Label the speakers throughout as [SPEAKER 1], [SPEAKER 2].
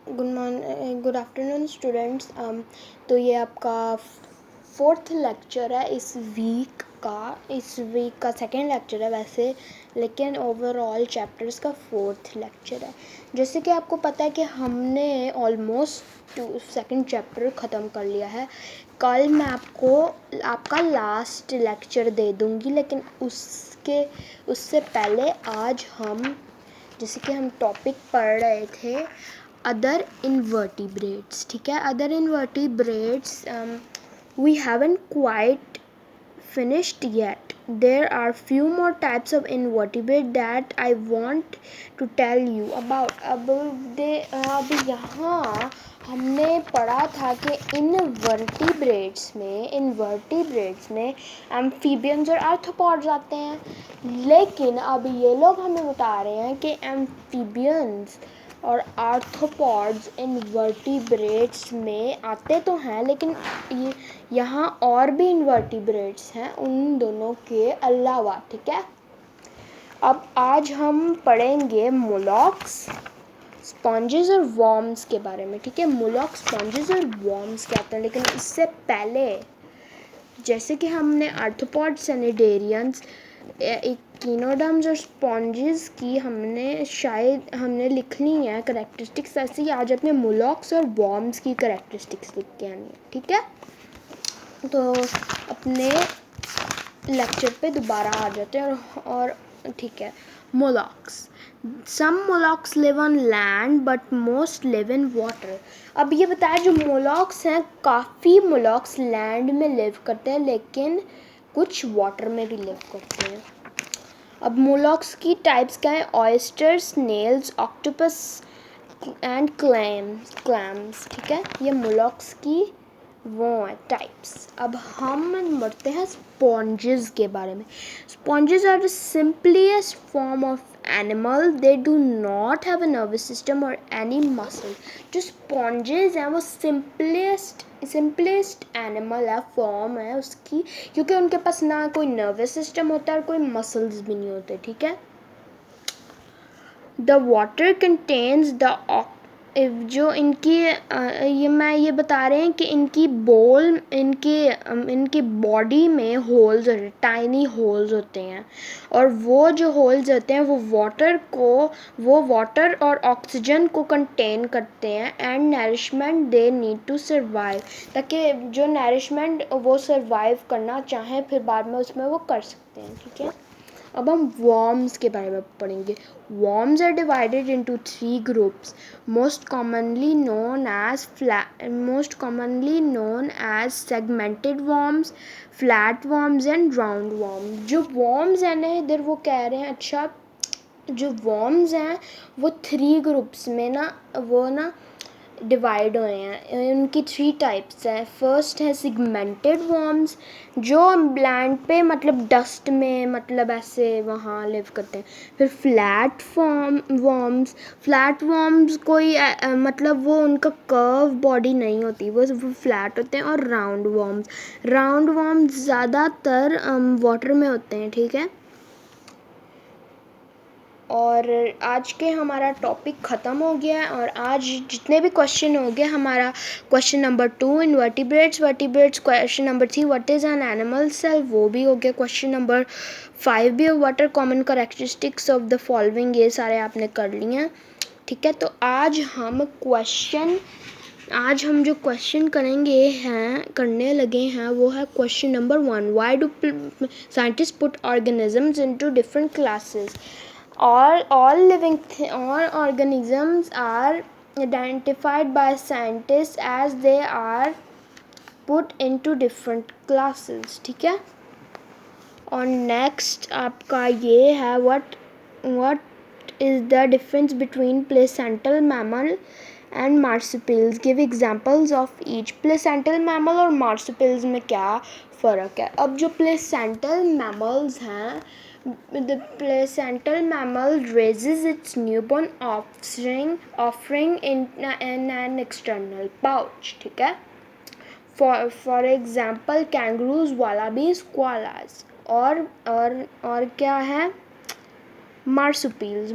[SPEAKER 1] Good afternoon students. तो ये आपका फोर्थ लेक्चर है इस वीक का सेकेंड लेक्चर है वैसे, लेकिन ओवरऑल चैप्टर्स का फोर्थ लेक्चर है। जैसे कि आपको पता है कि हमने ऑलमोस्ट सेकेंड चैप्टर ख़त्म कर लिया है। कल मैं आपको आपका लास्ट लेक्चर दे दूँगी, लेकिन उससे पहले आज हम जैसे कि हम टॉपिक पढ़ रहे थे अदर इनवर्टिब्रेट्स, ठीक है। Other invertebrates we haven't quite finished yet. There are few more types of invertebrate that I want to tell you about. अब यहाँ हमने पढ़ा था कि इनवर्टिब्रेट्स में एम्फीबियंस और आर्थ्रोपॉड्स आते हैं, लेकिन अब ये लोग हमें बता रहे हैं कि एम्फीबियंस और आर्थ्रोपॉड्स इनवर्टिब्रेट्स में आते तो हैं, लेकिन यहाँ और भी इनवर्टिब्रेट्स हैं उन दोनों के अलावा, ठीक है। अब आज हम पढ़ेंगे मोलस्क्स, स्पॉन्जेस और वॉर्म्स के बारे में, ठीक है। मोलस्क्स, स्पॉन्जेस और वॉर्म्स क्या आते हैं, लेकिन इससे पहले जैसे कि हमने आर्थ्रोपॉड्स, सेनिडेरियंस, इक्विनोडर्म्स और स्पॉन्जेस की हमने लिख ली है करेक्टरिस्टिक्स, ऐसे ही आज अपने मोलस्क्स और वॉर्म्स की करेक्टरिस्टिक्स लिख के आनी है, ठीक है। तो अपने लेक्चर पे दोबारा आ जाते हैं और ठीक है। Molluscs, some molluscs live on land but most live in water. अब ये बताया जो मोलस्क्स हैं, काफ़ी मोलस्क्स लैंड में लिव करते हैं, लेकिन कुछ वाटर में भी लिव करते हैं। अब मोलस्क्स की टाइप्स क्या है? Oyster, snails, octopus and clams, ठीक है। ये मोलस्क्स की वो है टाइप्स। अब हम बढ़ते हैं स्पॉन्जेस के बारे में। Sponges are the simplest form of animal, they do not have a nervous system और एनी मसल। जो स्पॉन्जेस हैं वो सिंपलेस्ट एनिमल है, फॉर्म है उसकी, क्योंकि उनके पास ना कोई नर्वस सिस्टम होता है और कोई मसल्स भी नहीं होते, ठीक है। द वाटर कंटेन्स द जो इनकी ये बता रहे हैं कि इनकी बॉडी में होल्स होते हैं, टाइनी होल्स होते हैं, और वो जो होल्स होते हैं वो वाटर और ऑक्सीजन को कंटेन करते हैं, and nourishment they need to survive, ताकि जो नरिशमेंट वो सर्वाइव करना चाहें फिर बाद में उसमें वो कर सकते हैं, ठीक है। अब हम वॉर्म्स के बारे में पढ़ेंगे। Worms are divided into 3 groups, most commonly known as segmented worms, flat worms and round worms। जो worms हैं ना, इधर वो कह रहे हैं, अच्छा जो worms हैं वो 3 ग्रुप्स में ना डिवाइड हुए हैं। उनकी 3 टाइप्स हैं। फर्स्ट है सिगमेंटेड वॉर्म्स, जो लैंड पे मतलब डस्ट में मतलब ऐसे वहाँ लिव करते हैं। फिर फ्लैट वॉर्म्स कोई मतलब वो उनका कर्व बॉडी नहीं होती, वो फ्लैट होते हैं। और राउंड वॉर्म्स ज़्यादातर वाटर में होते हैं, ठीक है। और आज के हमारा टॉपिक ख़त्म हो गया है, और आज जितने भी क्वेश्चन हो गए, हमारा question number 2 invertebrates, question number 3 what is an animal cell, वो भी हो गया। क्वेश्चन नंबर 5 भी what are common characteristics of the following, ये सारे आपने कर लिए हैं, ठीक है। तो आज हम जो क्वेश्चन करने लगे हैं वो है question number 1, why do scientist put organisms into different classes. All organisms are identified by scientists as they are put into different classes, ठीक है। और नेक्स्ट आपका ये है what is the difference between placental mammal and marsupials, give examples of each। placental mammal और marsupials में क्या फ़र्क है? अब जो placental mammals हैं, the placental mammal raises its newborn offering in an external pouch, ठीक है। For example kangaroos, wallabies, koalas। और क्या है? marsupials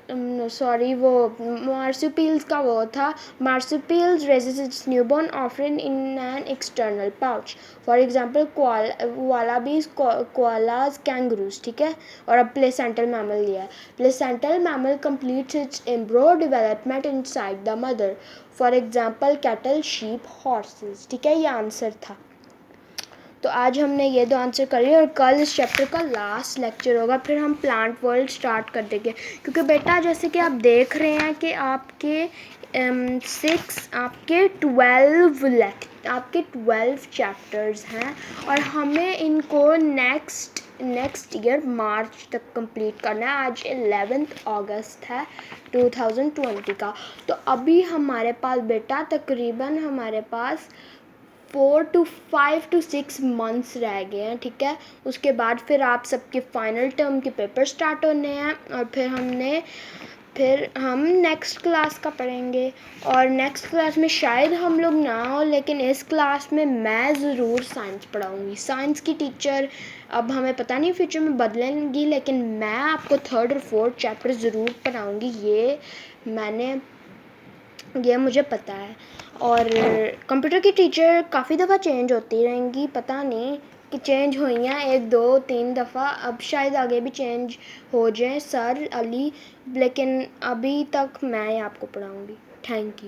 [SPEAKER 1] सॉरी वो मार्supials का वो था, marsupials raises its newborn offspring in an external pouch, for example wallabies, koalas, kangaroos, ठीक है। और अब placental mammal लिया है, placental mammal completes its embryo development inside the mother, for example cattle, sheep, horses, ठीक है। ये आंसर था। तो आज हमने ये 2 आंसर कर लिए और कल इस चैप्टर का लास्ट लेक्चर होगा, फिर हम प्लांट वर्ल्ड स्टार्ट कर देंगे। क्योंकि बेटा जैसे कि आप देख रहे हैं कि आपके 12 चैप्टर्स हैं और हमें इनको नेक्स्ट ईयर मार्च तक कंप्लीट करना है। आज 11 अगस्त है 2020 का। तो अभी हमारे पास बेटा तकरीबन हमारे पास 5 to 6 मंथ्स रह गए हैं, ठीक है। उसके बाद फिर आप सबके फाइनल टर्म के पेपर स्टार्ट होने हैं और फिर हम नेक्स्ट क्लास का पढ़ेंगे। और नेक्स्ट क्लास में शायद हम लोग ना हो, लेकिन इस क्लास में मैं ज़रूर साइंस पढ़ाऊँगी। साइंस की टीचर अब हमें पता नहीं फ्यूचर में बदलेंगी, लेकिन मैं आपको 3rd और 4th चैप्टर ज़रूर पढ़ाऊँगी। ये मुझे पता है। और कंप्यूटर की टीचर काफ़ी दफ़ा चेंज होती रहेंगी, पता नहीं कि चेंज हुई हैं 1 2 3 दफ़ा, अब शायद आगे भी चेंज हो जाए सर अली, लेकिन अभी तक मैं आपको पढ़ाऊँगी। Thank you.